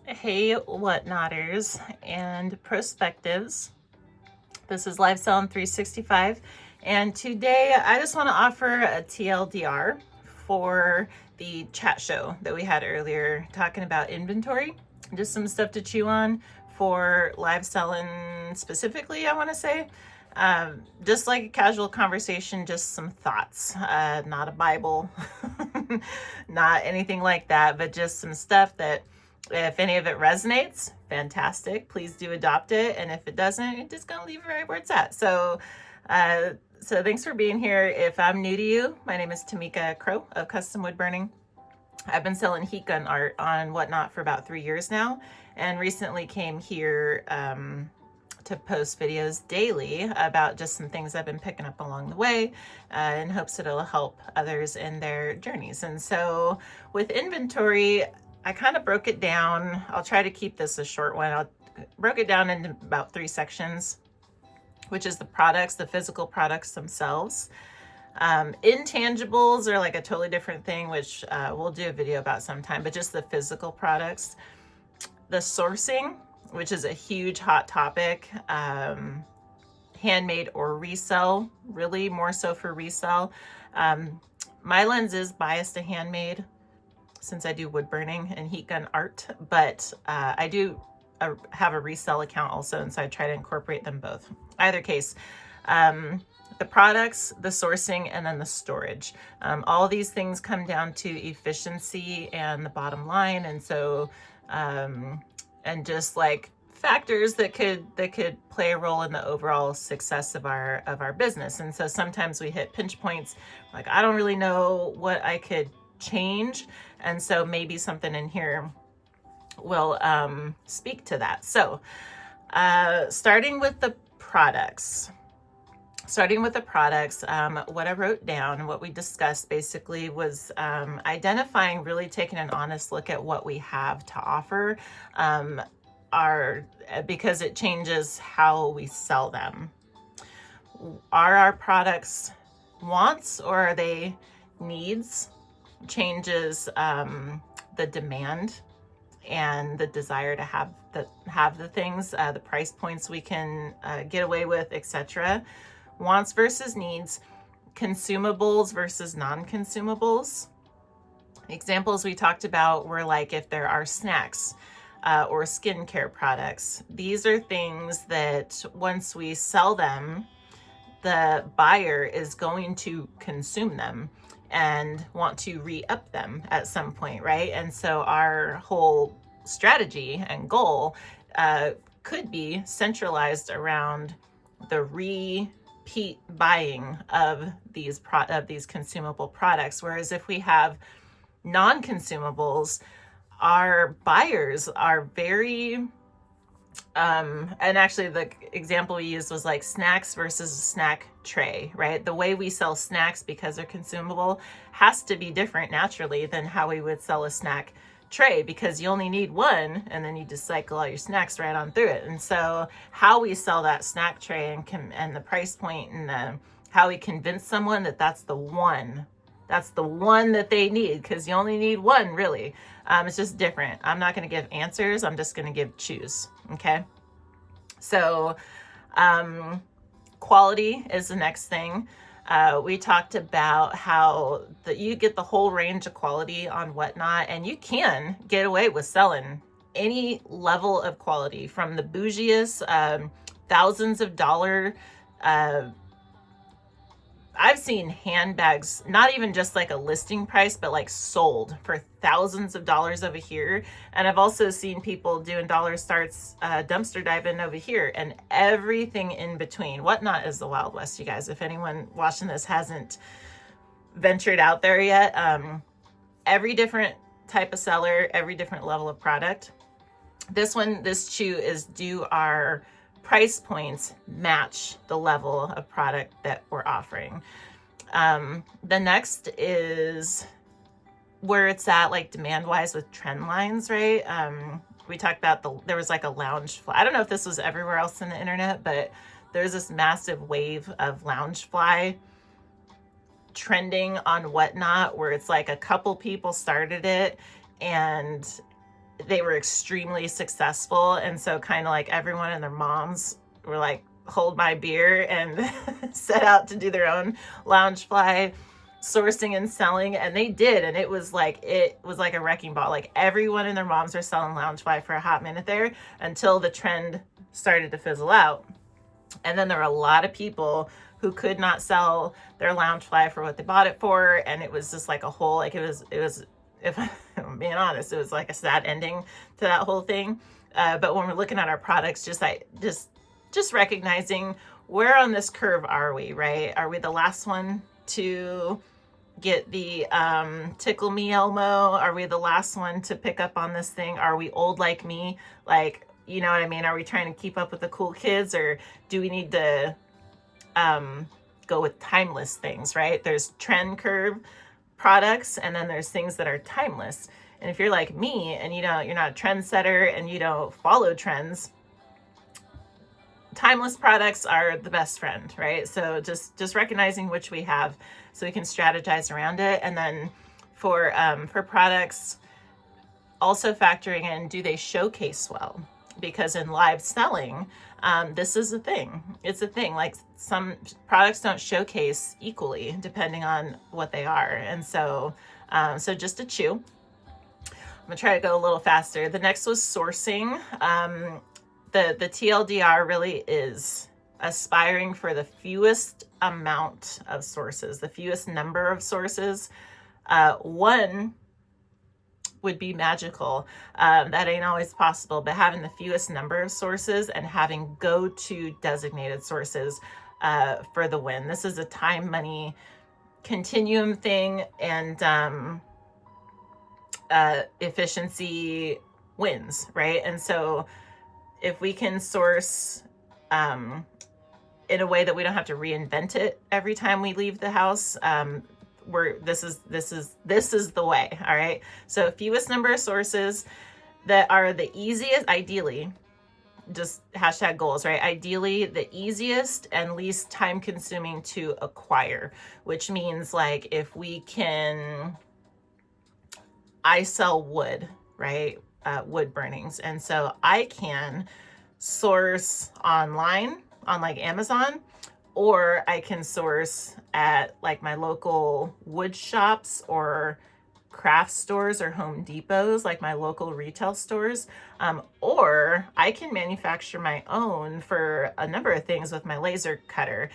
Hey, whatnotters and prospectives. This is Lifestyle 365, and today I just want to offer a TLDR for the chat show that we had earlier talking about inventory. Just some stuff to chew on for live selling specifically, I want to say. Just like a casual conversation, just some thoughts. Not a Bible, not anything like that, but just some stuff that if any of it resonates, fantastic. Please do adopt it. And if it doesn't, you're just going to leave it right where it's at. So thanks for being here. If I'm new to you, my name is Tamika Crow of Custom Wood Burning. I've been selling heat gun art on Whatnot for about 3 years now, and recently came here to post videos daily about just some things I've been picking up along the way in hopes that it'll help others in their journeys. And so with inventory, I kind of broke it down. I'll try to keep this a short one. I broke it down into about 3 sections, which is the products, the physical products themselves. Intangibles are like a totally different thing, which we'll do a video about sometime, but just the physical products. The sourcing, which is a huge hot topic. Handmade or resell, really more so for resell. My lens is biased to handmade since I do wood burning and heat gun art, but I do have a resell account also, and so I try to incorporate them both. Either case, the products, the sourcing, and then the storage. All these things come down to efficiency and the bottom line, and so and just like factors that could play a role in the overall success of our business. And so sometimes we hit pinch points, like I don't really know what I could change, and so maybe something in here will speak to that. So starting with the products, what I wrote down and what we discussed basically was identifying, really taking an honest look at what we have to offer, because it changes how we sell them. Are our products wants or are they needs? Changes the demand and the desire to have the things, the price points we can get away with, etc. Wants versus needs, consumables versus non-consumables. Examples we talked about were like if there are snacks or skincare products. These are things that once we sell them, the buyer is going to consume them and want to re-up them at some point, right? And so our whole strategy and goal could be centralized around the repeat buying of these consumable products. Whereas if we have non-consumables, our buyers are very and actually the example we used was like snacks versus a snack tray, right? The way we sell snacks, because they're consumable, has to be different naturally than how we would sell a snack tray, because you only need one and then you just cycle all your snacks right on through it. And so how we sell that snack tray and the price point and how we convince someone that that's the one that they need, because you only need one really. It's just different. I'm not going to give answers. I'm just going to give choose. Okay. So quality is the next thing. We talked about how you get the whole range of quality on Whatnot, and you can get away with selling any level of quality, from the bougiest, thousands of dollar. I've seen handbags, not even just like a listing price, but like sold for thousands of dollars over here. And I've also seen people doing dollar starts, dumpster diving over here, and everything in between. Whatnot is the Wild West, you guys. If anyone watching this hasn't ventured out there yet, every different type of seller, every different level of product. This chew is, do our price points match the level of product that we're offering? The next is where it's at, like demand wise, with trend lines, right? We talked about there was like a Loungefly. I don't know if this was everywhere else in the internet, but there's this massive wave of Loungefly trending on Whatnot, where it's like a couple people started it, and they were extremely successful. And so kind of like everyone and their moms were like, hold my beer, and set out to do their own Loungefly sourcing and selling. And they did. And it was like a wrecking ball. Like everyone and their moms were selling Loungefly for a hot minute there until the trend started to fizzle out. And then there were a lot of people who could not sell their Loungefly for what they bought it for. And it was just like a whole, like it was, if I'm being honest, it was like a sad ending to that whole thing. But when we're looking at our products, just recognizing where on this curve are we, right? Are we the last one to get the Tickle Me Elmo? Are we the last one to pick up on this thing? Are we old like me? Like, you know what I mean? Are we trying to keep up with the cool kids, or do we need to go with timeless things, right? There's trend curve products, and then there's things that are timeless. And if you're like me and you're not a trendsetter and you don't follow trends, timeless products are the best friend, right? So just recognizing which we have so we can strategize around it. And then for products, also factoring in, do they showcase well? Because in live selling, this is a thing. It's a thing. Like some products don't showcase equally depending on what they are. And so just to chew. I'm gonna try to go a little faster. The next was sourcing. The TLDR really is aspiring for the fewest amount of sources, the fewest number of sources. One would be magical. That ain't always possible, but having the fewest number of sources and having go-to designated sources for the win. This is a time, money continuum thing, and efficiency wins, right? And so if we can source in a way that we don't have to reinvent it every time we leave the house, this is the way. All right. So fewest number of sources that are the easiest, ideally, just hashtag goals, right? Ideally, the easiest and least time consuming to acquire, which means like if we can, I sell wood, right? Wood burnings. And so I can source online on like Amazon, or I can source at like my local wood shops or craft stores or Home Depots, like my local retail stores. Or I can manufacture my own for a number of things with my laser cutter.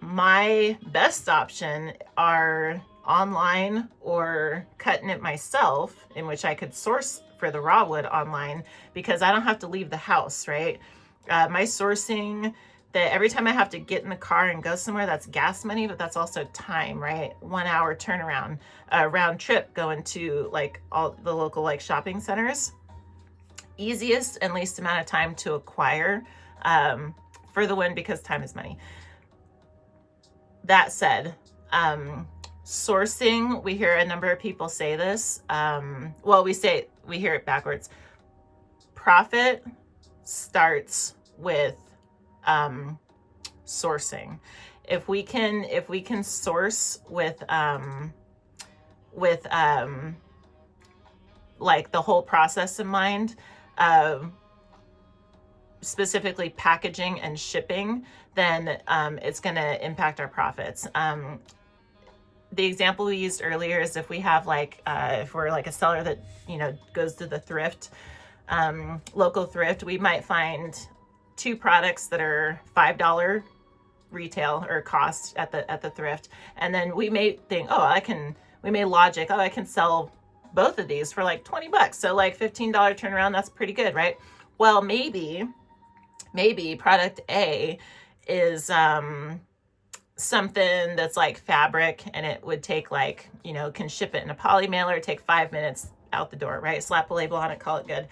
My best option are online or cutting it myself, in which I could source for the raw wood online because I don't have to leave the house, right? My sourcing, that every time I have to get in the car and go somewhere, that's gas money, but that's also time, right? 1 hour turnaround, round trip going to like all the local like shopping centers. Easiest and least amount of time to acquire for the win, because time is money. That said, sourcing, we hear a number of people say this. We hear it backwards. Profit starts with sourcing. If we can source with like the whole process in mind, specifically packaging and shipping, then it's going to impact our profits. The example we used earlier is if we have like, if we're like a seller that, goes to the thrift, local thrift, we might find 2 products that are $5 retail or cost at the thrift. And then we may think, we may logic, I can sell both of these for like $20. So like $15 turnaround, that's pretty good, right? Well, maybe product A is, something that's like fabric, and it would take like, can ship it in a poly mailer, take 5 minutes out the door, right? Slap a label on it, call it good.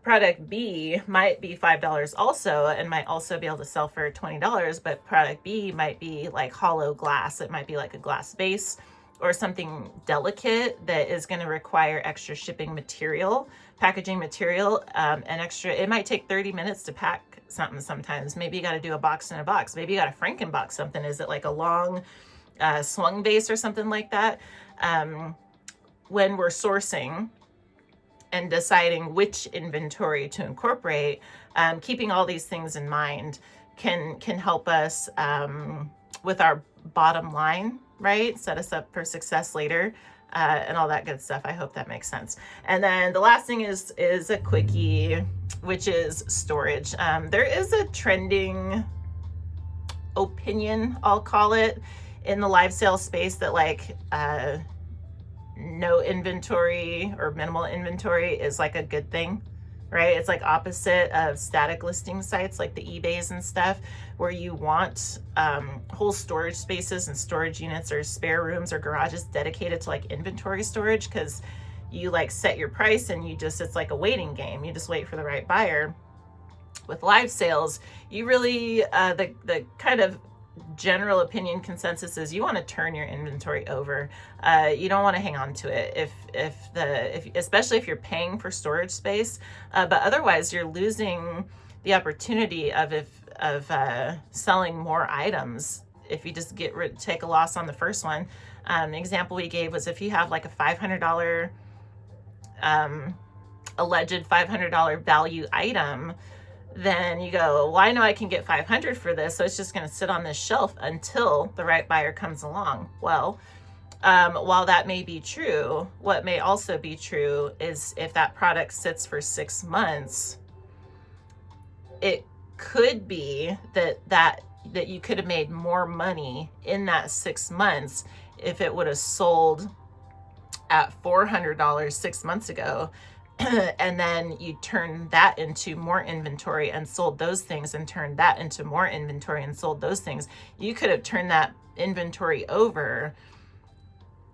Product B might be $5 also, and might also be able to sell for $20, but product B might be like hollow glass. It might be like a glass base or something delicate that is going to require extra shipping material, packaging material, and extra, it might take 30 minutes to pack something sometimes. Maybe you got to do a box in a box. Maybe you got to Frankenbox something. Is it like a long swung base or something like that? When we're sourcing, and deciding which inventory to incorporate, keeping all these things in mind can help us with our bottom line, right? Set us up for success later, and all that good stuff. I hope that makes sense. And then the last thing is a quickie, which is storage. There is a trending opinion, I'll call it, in the live sale space that like no inventory or minimal inventory is like a good thing, right? It's like opposite of static listing sites like the eBays and stuff, where you want whole storage spaces and storage units or spare rooms or garages dedicated to like inventory storage, because you like set your price and you just, it's like a waiting game. You just wait for the right buyer. With live sales, you really, the kind of general opinion consensus is you want to turn your inventory over. You don't want to hang on to it especially if you're paying for storage space, but otherwise you're losing the opportunity of selling more items if you just take a loss on the first one. The example we gave was if you have like a $500 alleged $500 value item, then you go, well, I know I can get 500 for this, so it's just going to sit on this shelf until the right buyer comes along. Well, while that may be true, what may also be true is if that product sits for 6 months, it could be that you could have made more money in that 6 months if it would have sold at $400 6 months ago. And then you turn that into more inventory and sold those things, and turned that into more inventory and sold those things. You could have turned that inventory over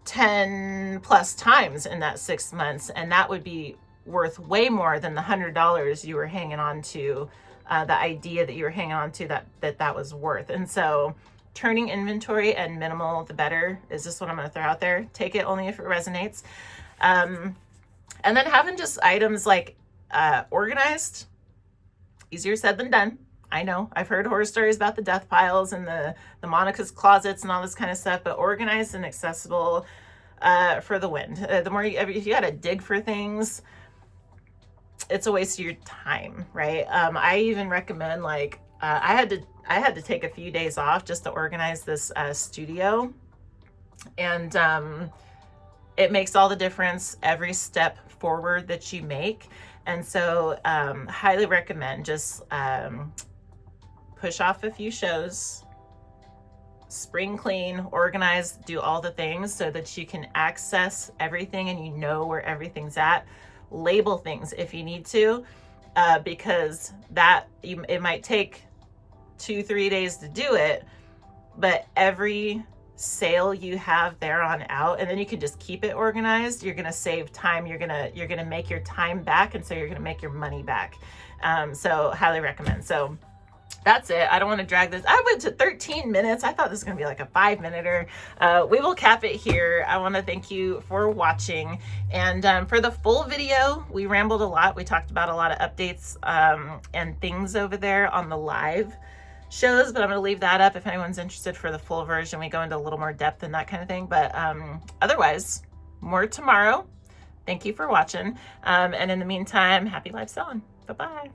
10 plus times in that 6 months, and that would be worth way more than the $100 you were hanging on to, the idea that you were hanging on to that was worth. And so turning inventory and minimal the better is just what I'm going to throw out there. Take it only if it resonates. And then having just items like organized, easier said than done. I know, I've heard horror stories about the death piles and the Monica's closets and all this kind of stuff, but organized and accessible for the win. The more if you got to dig for things, it's a waste of your time, right? I even recommend like I had to take a few days off just to organize this studio, and it makes all the difference every step forward that you make. And so highly recommend just push off a few shows, spring clean, organize, do all the things so that you can access everything and you know where everything's at. Label things if you need to, because it might take 2-3 days to do it, but every sale you have there on out, and then you can just keep it organized, you're going to save time, you're going to make your time back, and so you're going to make your money back. So highly recommend. So that's it. I don't want to drag this. I went to 13 minutes. I thought this was going to be like a 5-minute. We will cap it here. I want to thank you for watching. And for the full video, we rambled a lot. We talked about a lot of updates and things over there on the live shows, but I'm going to leave that up if anyone's interested for the full version. We go into a little more depth and that kind of thing. But otherwise, more tomorrow. Thank you for watching. And in the meantime, happy live selling. Bye-bye.